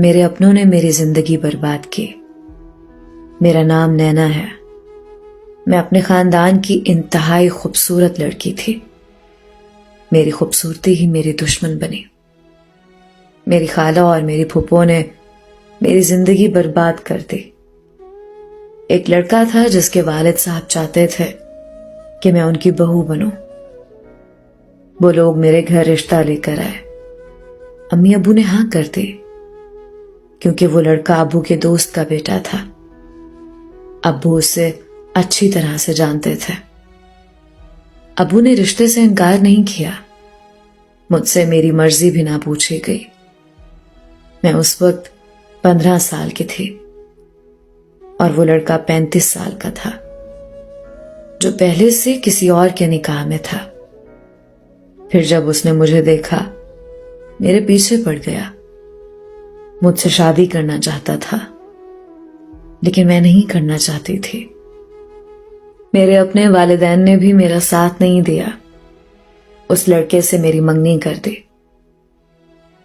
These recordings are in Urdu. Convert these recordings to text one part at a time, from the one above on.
میرے اپنوں نے میری زندگی برباد کی۔ میرا نام نینا ہے۔ میں اپنے خاندان کی انتہائی خوبصورت لڑکی تھی۔ میری خوبصورتی ہی میری دشمن بنی۔ میری خالہ اور میری پھوپھو نے میری زندگی برباد کر دی۔ ایک لڑکا تھا جس کے والد صاحب چاہتے تھے کہ میں ان کی بہو بنوں۔ وہ لوگ میرے گھر رشتہ لے کر آئے۔ امی ابو نے ہاں کر دی کیونکہ وہ لڑکا ابو کے دوست کا بیٹا تھا۔ ابو اسے اچھی طرح سے جانتے تھے۔ ابو نے رشتے سے انکار نہیں کیا۔ مجھ سے میری مرضی بھی نہ پوچھی گئی۔ میں اس وقت 15 سال کی تھی اور وہ لڑکا 35 سال کا تھا جو پہلے سے کسی اور کے نکاح میں تھا۔ پھر جب اس نے مجھے دیکھا میرے پیچھے پڑ گیا۔ مجھ سے شادی کرنا چاہتا تھا لیکن میں نہیں کرنا چاہتی تھی۔ میرے اپنے والدین نے بھی میرا ساتھ نہیں دیا۔ اس لڑکے سے میری منگنی کر دی۔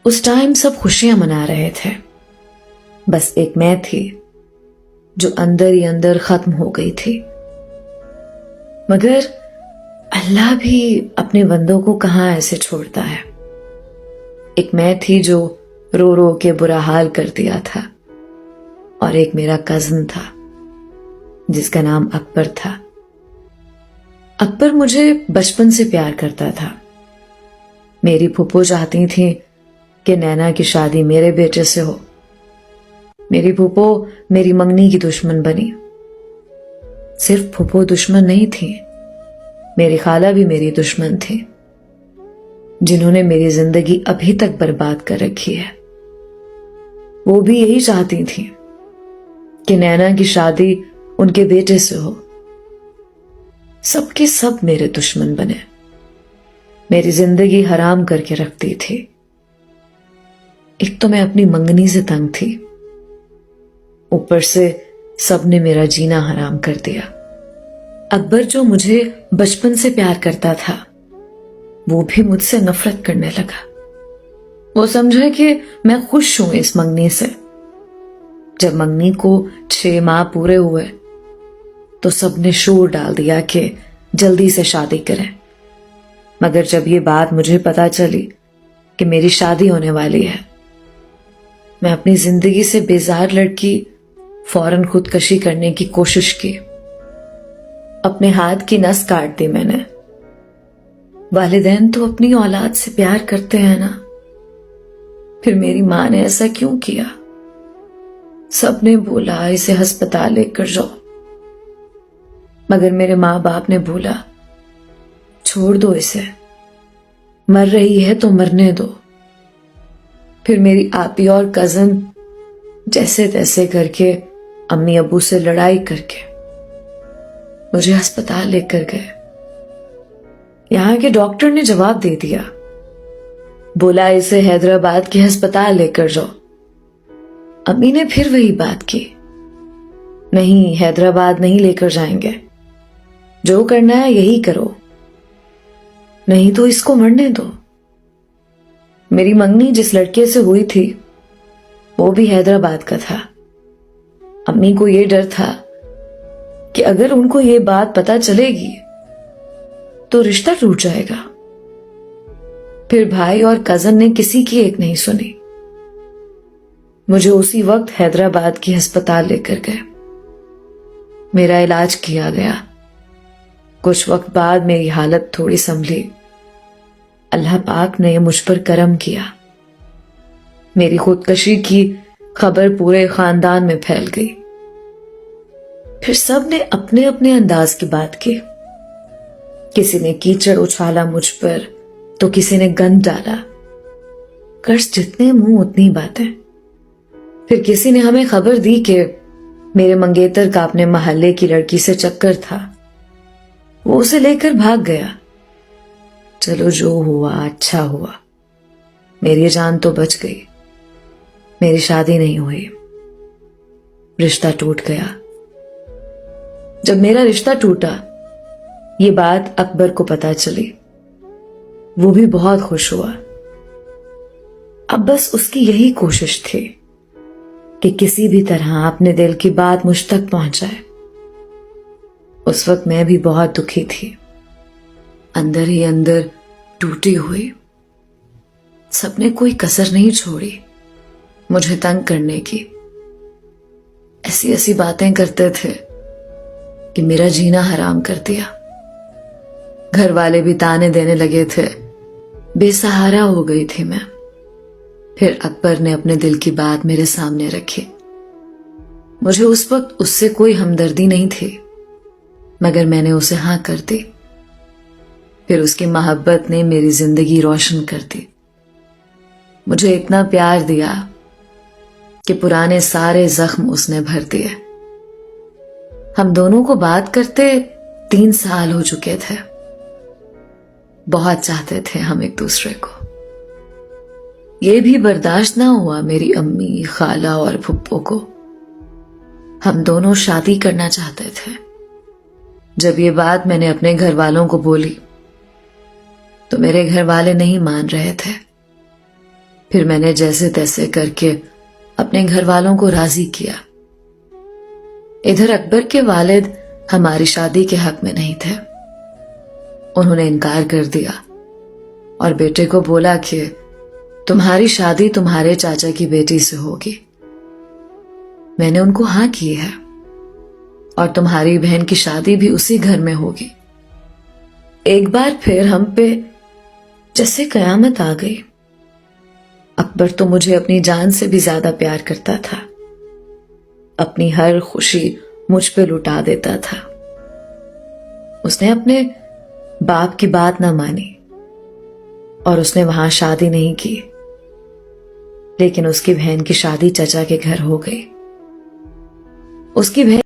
اس ٹائم سب خوشیاں منا رہے تھے، بس ایک میں تھی جو اندر ہی اندر ختم ہو گئی تھی۔ مگر اللہ بھی اپنے بندوں کو کہاں ایسے چھوڑتا ہے۔ ایک میں تھی جو رو رو کے برا حال کر دیا تھا، اور ایک میرا کزن تھا جس کا نام اکبر تھا۔ اکبر مجھے بچپن سے پیار کرتا تھا۔ میری پھوپھو چاہتی تھیں کہ نینا کی شادی میرے بیٹے سے ہو۔ میری پھوپھو میری منگنی کی دشمن بنی۔ صرف پھوپھو دشمن نہیں تھی، میری خالہ بھی میری دشمن تھی، جنہوں نے میری زندگی ابھی تک برباد کر رکھی ہے۔ وہ بھی یہی چاہتی تھیں کہ نینا کی شادی ان کے بیٹے سے ہو۔ سب کے سب میرے دشمن بنے، میری زندگی حرام کر کے رکھتی تھی۔ ایک تو میں اپنی منگنی سے تنگ تھی، اوپر سے سب نے میرا جینا حرام کر دیا۔ اکبر جو مجھے بچپن سے پیار کرتا تھا وہ بھی مجھ سے نفرت کرنے لگا۔ وہ سمجھا کہ میں خوش ہوں اس منگنی سے۔ جب منگنی کو 6 ماہ پورے ہوئے تو سب نے شور ڈال دیا کہ جلدی سے شادی کریں۔ مگر جب یہ بات مجھے پتا چلی کہ میری شادی ہونے والی ہے، میں اپنی زندگی سے بیزار لڑکی فوراً خودکشی کرنے کی کوشش کی۔ اپنے ہاتھ کی نس کاٹ دی میں نے۔ والدین تو اپنی اولاد سے پیار کرتے ہیں نا، پھر میری ماں نے ایسا کیوں کیا؟ سب نے بولا اسے ہسپتال لے کر جاؤ، مگر میرے ماں باپ نے بولا چھوڑ دو اسے، مر رہی ہے تو مرنے دو۔ پھر میری آپی اور کزن جیسے تیسے کر کے امی ابو سے لڑائی کر کے مجھے ہسپتال لے کر گئے۔ یہاں کے ڈاکٹر نے جواب دے دیا، بولا اسے حیدرآباد کے ہسپتال لے کر جاؤ۔ امی نے پھر وہی بات کی، نہیں حیدرآباد نہیں لے کر جائیں گے، جو کرنا ہے یہی کرو، نہیں تو اس کو مرنے دو۔ میری منگنی جس لڑکے سے ہوئی تھی وہ بھی حیدرآباد کا تھا۔ امی کو یہ ڈر تھا کہ اگر ان کو یہ بات پتا چلے گی تو رشتہ ٹوٹ جائے گا۔ پھر بھائی اور کزن نے کسی کی ایک نہیں سنی، مجھے اسی وقت حیدرآباد کی ہسپتال لے کر گئے۔ میرا علاج کیا گیا۔ کچھ وقت بعد میری حالت تھوڑی سنبھلی۔ اللہ پاک نے مجھ پر کرم کیا۔ میری خودکشی کی خبر پورے خاندان میں پھیل گئی۔ پھر سب نے اپنے اپنے انداز کی بات کی۔ کسی نے کیچڑ اچھالا مجھ پر تو کسی نے گند ڈالا۔ قرض جتنے منہ اتنی باتیں۔ پھر کسی نے ہمیں خبر دی کہ میرے منگیتر کا اپنے محلے کی لڑکی سے چکر تھا، وہ اسے لے کر بھاگ گیا۔ چلو جو ہوا اچھا ہوا، میری جان تو بچ گئی۔ میری شادی نہیں ہوئی، رشتہ ٹوٹ گیا۔ جب میرا رشتہ ٹوٹا یہ بات اکبر کو پتا چلی، وہ بھی بہت خوش ہوا۔ اب بس اس کی یہی کوشش تھی کہ کسی بھی طرح اپنے دل کی بات مجھ تک پہنچ جائے۔ اس وقت میں بھی بہت دکھی تھی، اندر ہی اندر ٹوٹی ہوئی۔ سب نے کوئی کسر نہیں چھوڑی مجھے تنگ کرنے کی۔ ایسی ایسی باتیں کرتے تھے کہ میرا جینا حرام کر دیا۔ گھر والے بھی تانے دینے لگے تھے، بے سہارا ہو گئی تھی میں۔ پھر اکبر نے اپنے دل کی بات میرے سامنے رکھی۔ مجھے اس وقت اس سے کوئی ہمدردی نہیں تھی، مگر میں نے اسے ہاں کر دی۔ پھر اس کی محبت نے میری زندگی روشن کر دی، مجھے اتنا پیار دیا کہ پرانے سارے زخم اس نے بھر دیے۔ ہم دونوں کو بات کرتے 3 سال ہو چکے تھے۔ بہت چاہتے تھے ہم ایک دوسرے کو۔ یہ بھی برداشت نہ ہوا میری امی، خالہ اور پھپھو کو۔ ہم دونوں شادی کرنا چاہتے تھے۔ جب یہ بات میں نے اپنے گھر والوں کو بولی تو میرے گھر والے نہیں مان رہے تھے۔ پھر میں نے جیسے تیسے کر کے اپنے گھر والوں کو راضی کیا۔ ادھر اکبر کے والد ہماری شادی کے حق میں نہیں تھے، انہوں نے انکار کر دیا اور بیٹے کو بولا کہ تمہاری شادی تمہارے چاچا کی بیٹی سے ہوگی۔ میں نے ان کو ہاں کی ہے، اور تمہاری بہن کی شادی بھی اسی گھر میں ہوگی۔ ایک بار پھر ہم پہ جیسے قیامت آ گئی۔ اکبر تو مجھے اپنی جان سے بھی زیادہ پیار کرتا تھا، اپنی ہر خوشی مجھ پہ لٹا دیتا تھا۔ اس نے اپنے باپ کی بات نہ مانی اور اس نے وہاں شادی نہیں کی، لیکن اس کی بہن کی شادی چچا کے گھر ہو گئی۔ اس کی بہن